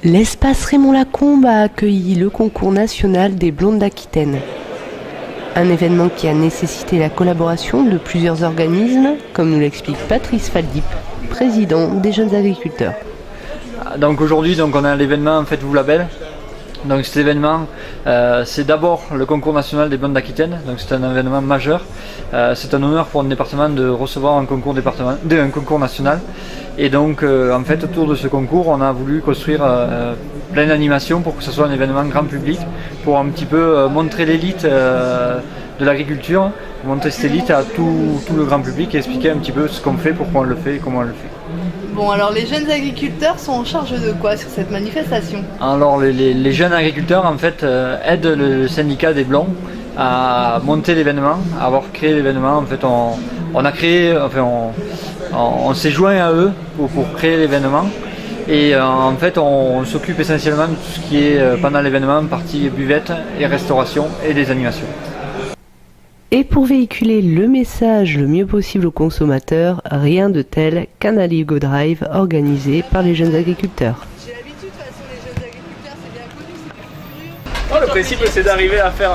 L'espace Raymond Lacombe a accueilli le concours national des blondes d'Aquitaine. Un événement qui a nécessité la collaboration de plusieurs organismes, comme nous l'explique Patrice Faldip, président des Jeunes Agriculteurs. Donc aujourd'hui, on a l'événement Faites-vous la belle. Donc cet événement, c'est d'abord le concours national des blondes d'Aquitaine, donc c'est un événement majeur. C'est un honneur pour un département de recevoir un concours national. Et donc en fait autour de ce concours, on a voulu construire plein d'animations pour que ce soit un événement grand public, pour un petit peu montrer l'élite de l'agriculture, montrer cette élite à tout le grand public et expliquer un petit peu ce qu'on fait, pourquoi on le fait et comment on le fait. Bon, alors les jeunes agriculteurs sont en charge de quoi sur cette manifestation? Alors les jeunes agriculteurs en fait aident le syndicat des blonds à monter l'événement, à avoir créé l'événement. En fait on s'est joint à eux pour créer l'événement et en fait on s'occupe essentiellement de tout ce qui est pendant l'événement, partie buvette et restauration et des animations. Et pour véhiculer le message le mieux possible aux consommateurs, rien de tel qu'un Aligo Drive organisé par les jeunes agriculteurs. J'ai l'habitude, de toute façon, les jeunes agriculteurs, c'est bien connu, c'est curieux. Le principe, c'est d'arriver à faire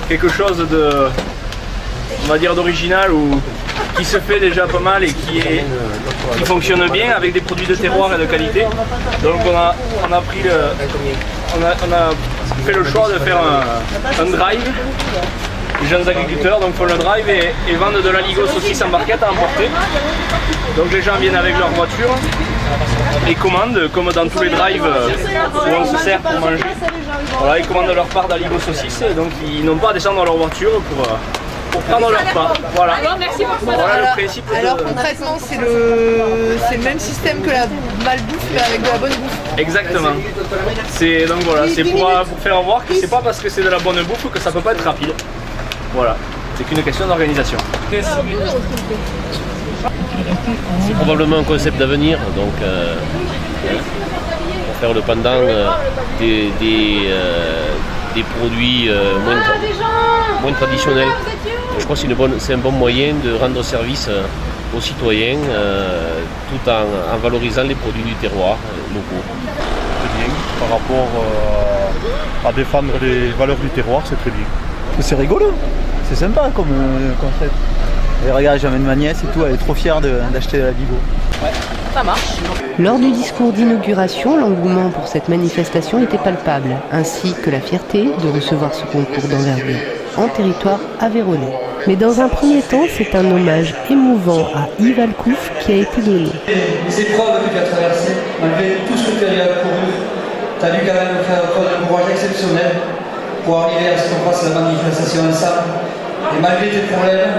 quelque chose de, on va dire, d'original ou qui se fait déjà pas mal et qui fonctionne bien avec des produits de terroir et de qualité. Donc on a fait le choix de faire un drive. Les jeunes agriculteurs donc font le drive et vendent de l'aligo saucisse en barquette à emporter. Donc les gens viennent avec leur voiture et commandent, comme dans tous les drives où on se sert pour manger. Voilà, ils commandent leur part d'aligo saucisse et donc ils n'ont pas à descendre dans leur voiture pour prendre leur part. Voilà. Voilà le principe. Alors concrètement, c'est le même système que la malbouffe mais avec de la bonne bouffe. Exactement. C'est donc voilà, c'est pour faire voir que c'est pas parce que c'est de la bonne bouffe que ça peut pas être rapide. Voilà, c'est qu'une question d'organisation. C'est probablement un concept d'avenir, donc pour faire le pendant des produits moins traditionnels. Je crois que c'est un bon moyen de rendre service aux citoyens tout en valorisant les produits du terroir locaux. C'est bien, par rapport à défendre les valeurs du terroir, c'est très bien. C'est rigolo, c'est sympa comme concept. Et regarde, j'amène ma nièce et tout, elle est trop fière d'acheter la Bigo. Ouais, ça marche. Lors du discours d'inauguration, l'engouement pour cette manifestation était palpable, ainsi que la fierté de recevoir ce concours d'envergure en territoire aveyronnais. Mais dans un premier temps, c'est un hommage émouvant à Yves Alcouf qui a été donné. Les épreuves que tu as traversées, malgré tout ce que tu as parcouru, tu as dû quand même faire preuve d'un courage exceptionnel pour arriver à ce qu'on fasse la manifestation ensemble. Et malgré tes problèmes,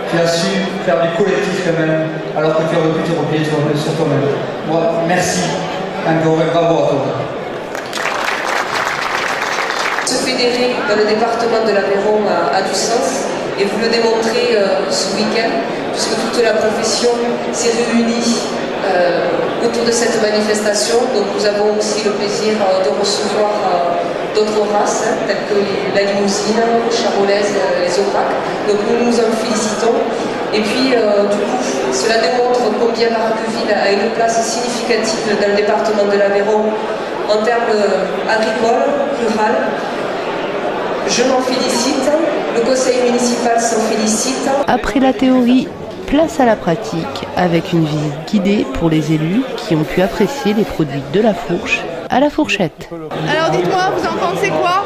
tu as su faire du collectif quand même, alors que tu aurais pu te replier sur toi-même. Moi, merci encore et bravo à toi. Se fédérer dans le département de l'Aveyron a du sens et vous le démontrez ce week-end, puisque toute la profession s'est réunie autour de cette manifestation. Donc nous avons aussi le plaisir de recevoir d'autres races, telles que la limousine, les charolaises, les aubracs. Donc nous nous en félicitons. Et puis du coup, cela démontre combien Maracuville a une place significative dans le département de l'Aveyron en termes agricoles, rural. Je m'en félicite, le conseil municipal s'en félicite. Après la théorie, place à la pratique, avec une visite guidée pour les élus qui ont pu apprécier les produits de la fourche à la fourchette. Alors dites-moi, vous en pensez quoi?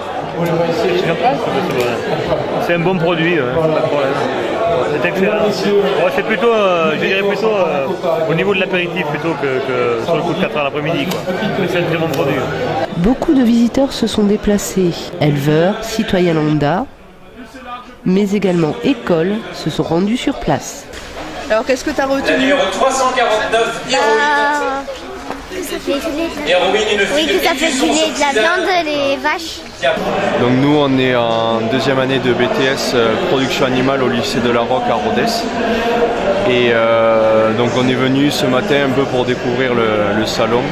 C'est un bon produit, pas de problème. C'est excellent. Ouais, c'est plutôt, je dirais plutôt au niveau de l'apéritif plutôt que sur le coup de 4h l'après-midi. Mais c'est un très bon produit. Beaucoup de visiteurs se sont déplacés, éleveurs, citoyens lambda, mais également écoles se sont rendus sur place. Alors qu'est-ce que tu as retenu? Numéro 349, Oui, que ça fait du lait, de la viande, les vaches. Donc nous on est en deuxième année de BTS production animale au lycée de la Roque à Rodez. Et donc on est venu ce matin un peu pour découvrir le salon.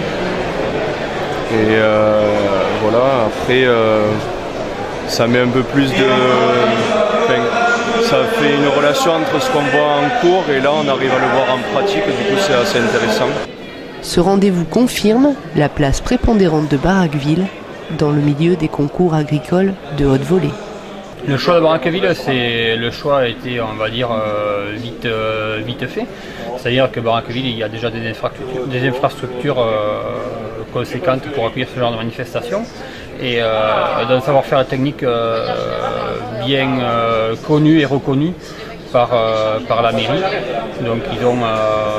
Et voilà, après ça met un peu plus de... ça fait une relation entre ce qu'on voit en cours et là on arrive à le voir en pratique, du coup c'est assez intéressant. Ce rendez-vous confirme la place prépondérante de Barraqueville dans le milieu des concours agricoles de haute volée. Le choix de Barraqueville, le choix a été, on va dire, vite fait. C'est-à-dire que Barraqueville, il y a déjà des infrastructures conséquentes pour accueillir ce genre de manifestation. Et d'un savoir-faire technique bien connu et reconnu par la mairie. Donc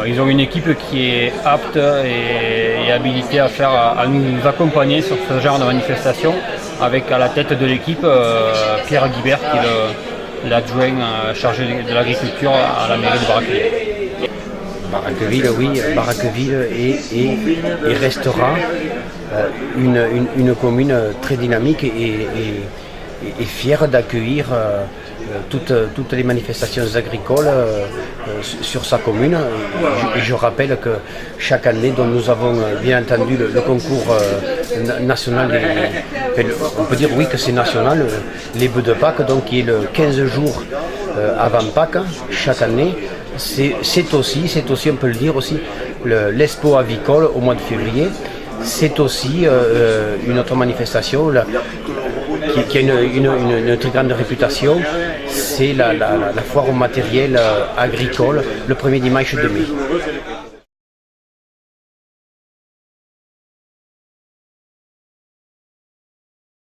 ils ont une équipe qui est apte et habilitée à nous accompagner sur ce genre de manifestation, avec à la tête de l'équipe Pierre Guibert, qui est l'adjoint chargé de l'agriculture à la mairie de Barraqueville. Barraqueville, oui, Barraqueville est et restera une commune très dynamique et fière d'accueillir toutes les manifestations agricoles sur sa commune. Et je rappelle que chaque année, dont nous avons bien entendu le concours national, on peut dire oui que c'est national, les bœufs de Pâques, donc qui est le 15 jours avant Pâques, chaque année. C'est aussi, on peut le dire aussi, l'Expo avicole au mois de février. C'est aussi une autre manifestation qui a une très grande réputation. C'est la foire au matériel agricole le premier dimanche de mai.